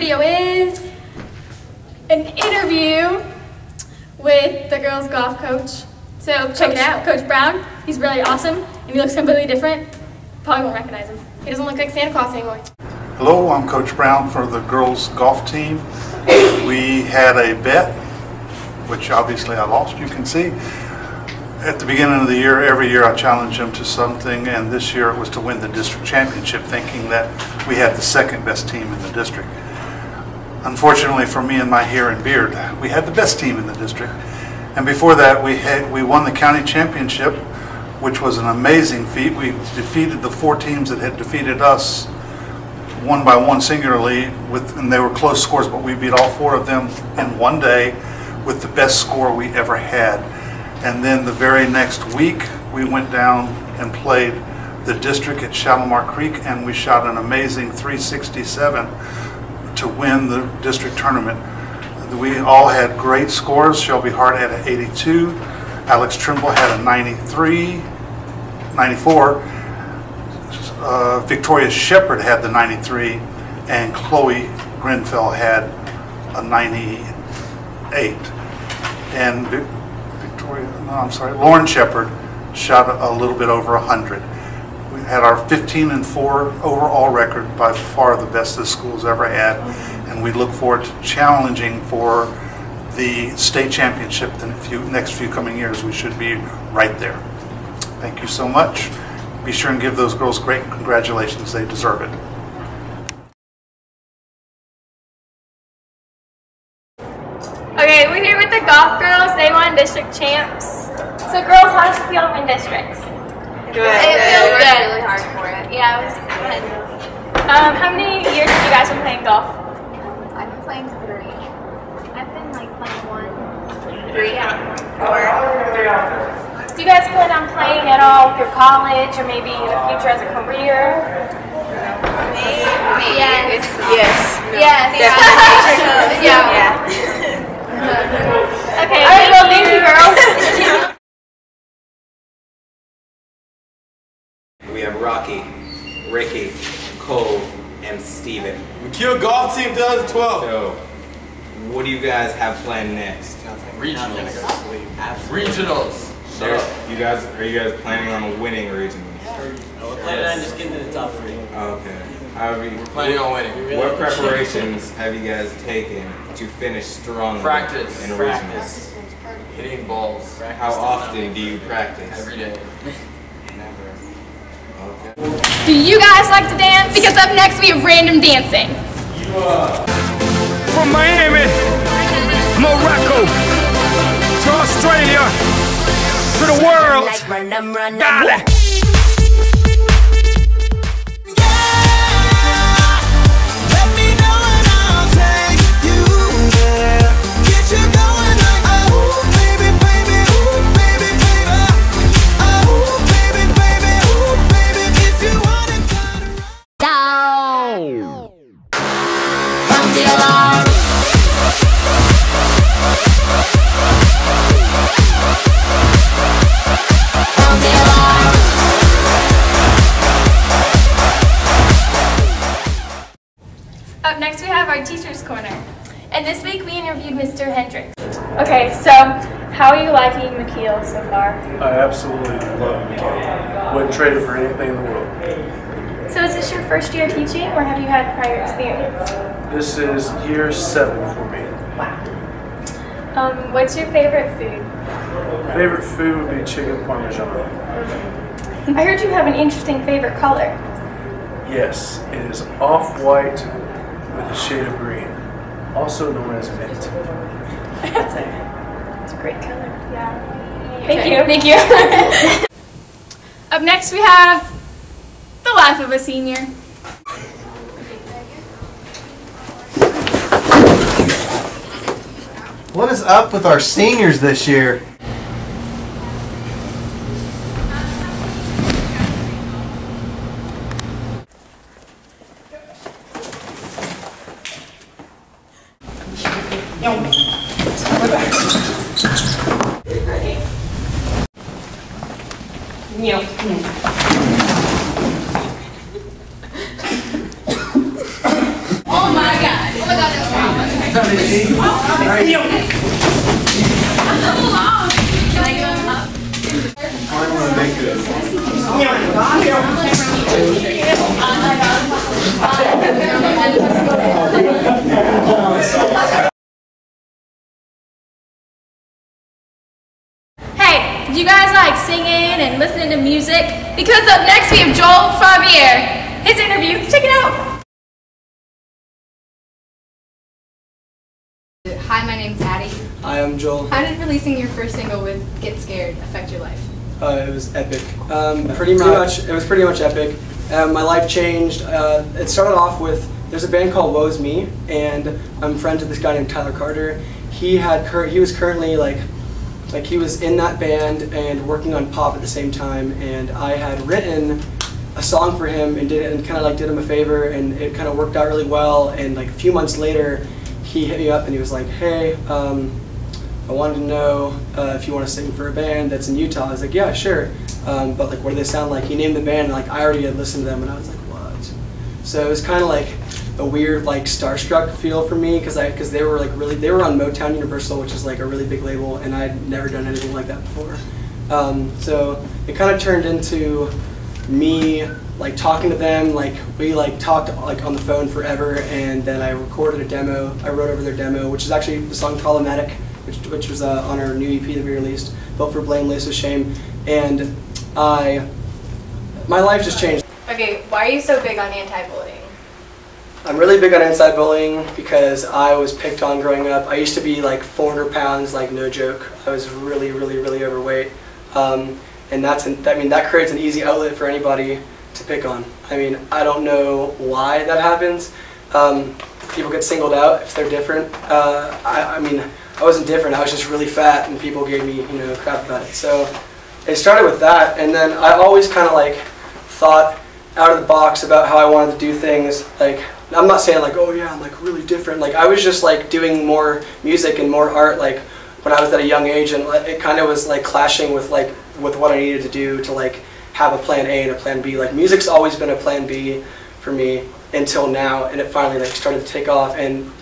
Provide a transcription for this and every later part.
video is an interview with the girls' golf coach. So check it out. Coach Brown, he's really awesome, and he looks completely different. Probably won't recognize him. He doesn't look like Santa Claus anymore. Hello, I'm Coach Brown for the girls' golf team. We had a bet, which obviously I lost, you can see. At the beginning of the year, every year I challenge them to something, and this year it was to win the district championship, thinking that we had the second best team in the district. Unfortunately for me and my hair and beard, we had the best team in the district. And before that, we won the county championship, which was an amazing feat. We defeated the 4 teams that had defeated us one by one singularly, and they were close scores, but we beat all 4 of them in one day with the best score we ever had. And then the very next week, we went down and played the district at Shalimar Creek, and we shot an amazing 367 to win the district tournament. We all had great scores. Shelby Hart had an 82, Alex Trimble had a 94, Victoria Shepard had the 93, and Chloe Grenfell had a 98. And Lauren Shepard shot a little bit over 100. We had our 15-4 overall record, by far the best this school's ever had, and we look forward to challenging for the state championship in the next few coming years. We should be right there. Thank you so much. Be sure and give those girls great congratulations. They deserve it. Okay, we're here with the golf girls. They won district champs. So girls, how does it feel to win districts? Good. It feels good. Really hard for it. Yeah, it was good. How many years have you guys been playing golf? I've been playing 3. I've been like playing 1, 3, 4. Do you guys plan on playing at all through college or maybe in the future as a career? Maybe. Yes. Yes. Yes. Yeah. Okay. All right. Well, thank you, girls. We have Rocky, Ricky, Cole, and Steven. McKeel golf team 2012. So, what do you guys have planned next? Regionals. Regionals. Are you guys planning on winning regionals? We're planning on just getting to the top 3. Okay. We're planning on winning. What preparations have you guys taken to finish strong Practice. in regionals? Hitting balls. How often do you practice? Every day. Okay. Do you guys like to dance? Because up next we have random dancing. From Miami, Morocco, to Australia, to the world. Dale. Up next we have our Teacher's Corner. And this week we interviewed Mr. Hendricks. Okay, so how are you liking McKeel so far? I absolutely love McKeel. Wouldn't trade it for anything in the world. So is this your first year teaching or have you had prior experience? This is year 7 for me. Wow. What's your favorite food? Favorite food would be chicken parmesan. I heard you have an interesting favorite color. Yes, it is off-white with a shade of green, also known as mint. That's a great color. Yeah. Thank you. Thank you. Up next we have the life of a senior. What is up with our seniors this year? Oh my god. Hey, did you guys like singing and listening to music? Because up next we have Joel Favier. His interview, check it out. Hi, my name's Addie. Hi, I'm Joel. How did releasing your first single with Get Scared affect your life? It was epic. Pretty much, it was pretty much epic. My life changed. It started off with, there's a band called Woe's Me, and I'm friends with this guy named Tyler Carter. He was currently like he was in that band and working on pop at the same time, and I had written a song for him and did it and kind of like did him a favor, and it kind of worked out really well. And like a few months later, he hit me up and he was like, "Hey, I wanted to know if you want to sing for a band that's in Utah." I was like, "Yeah, sure." But like, what do they sound like? He named the band, and like I already had listened to them, and I was like, "What?" So it was kind of like a weird like starstruck feel for me because they were like they were on Motown Universal, which is like a really big label, and I'd never done anything like that before. So it kind of turned into me like talking to them. Like we like talked like on the phone forever, and then I recorded a demo. I wrote over their demo, which is actually the song Problematic, which was on our new EP that we released, Built for Blame, Laced with Shame, and my life just changed. Okay, why are you so big on anti-bullying? I'm really big on anti-bullying because I was picked on growing up. I used to be like 400 pounds, like no joke. I was really overweight, and that creates an easy outlet for anybody to pick on. I mean, I don't know why that happens. People get singled out if they're different. I mean, I wasn't different. I was just really fat, and people gave me crap about it. So it started with that, and then I always kind of like thought out of the box about how I wanted to do things. Like, I'm not saying like, oh yeah, I'm like really different. Like I was just like doing more music and more art like when I was at a young age, and it kind of was like clashing with what I needed to do to like have a plan A and a plan B. Like music's always been a plan B for me until now, and it finally like started to take off. And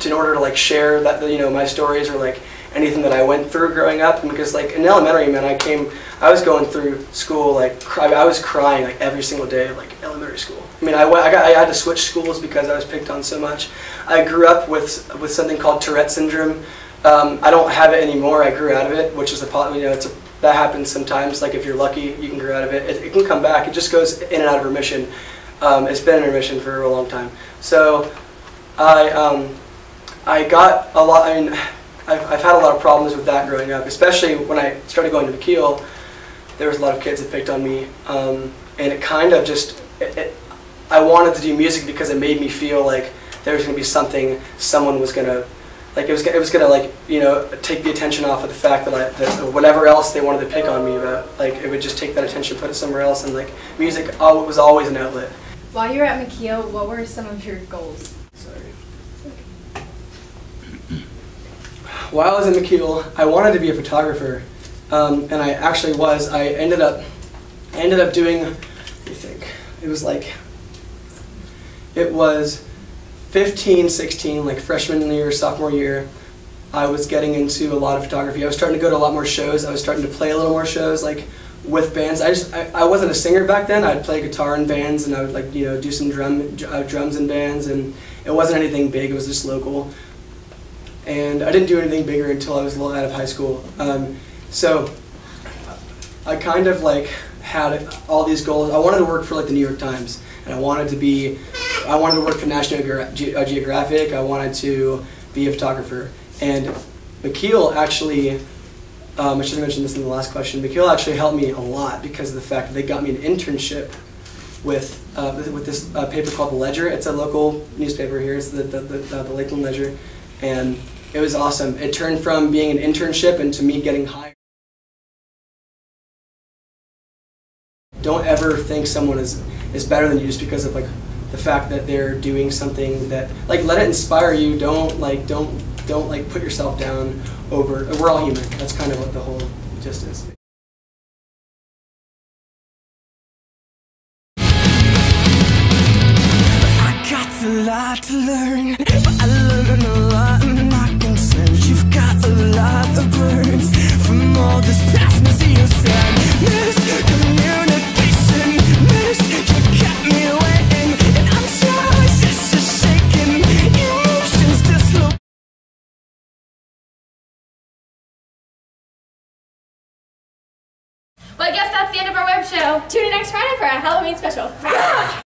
in order to like share that my stories or like anything that I went through growing up, because like in elementary, man, I was going through school like I was crying like every single day of like elementary school. I mean, I had to switch schools because I was picked on so much. I grew up with something called Tourette syndrome. I don't have it anymore. I grew out of it, which is that happens sometimes. Like if you're lucky, you can grow out of it. It can come back. It just goes in and out of remission. It's been in remission for a long time. So I got a lot. I mean, I've had a lot of problems with that growing up, especially when I started going to McKeel. There was a lot of kids that picked on me, and it kind of just. I wanted to do music because it made me feel like there was going to be something someone was going to, like it was going to like take the attention off of the fact that whatever else they wanted to pick on me about, like it would just take that attention, put it somewhere else, and like music was always an outlet. While you were at McKeel, what were some of your goals? Sorry. While I was in McKeel, I wanted to be a photographer, and I actually was. I ended up doing. What do you think? It was 15, 16, like freshman year, sophomore year. I was getting into a lot of photography. I was starting to go to a lot more shows. I was starting to play a little more shows, like with bands. I wasn't a singer back then. I'd play guitar in bands, and I would like do some drums in bands, and it wasn't anything big. It was just local. And I didn't do anything bigger until I was a little out of high school. So I kind of like had all these goals. I wanted to work for like the New York Times, and I wanted to work for National Geographic. I wanted to be a photographer. And McKeel actually, I should have mentioned this in the last question, McKeel actually helped me a lot because of the fact that they got me an internship with this paper called The Ledger. It's a local newspaper here. It's the Lakeland Ledger. And it was awesome. It turned from being an internship into me getting hired. Don't ever think someone is better than you just because of like the fact that they're doing something that, like, let it inspire you. Don't put yourself down over. We're all human. That's kind of what the whole gist is. I got to lot to learn, but I learned a lot, I'm not concerned. You've got a lot of burns from all this past misuse. Miscommunication, you kept me waiting, and I'm just shaking. Emotions dislocated. Well, I guess that's the end of our web show. Tune in next Friday for our Halloween special.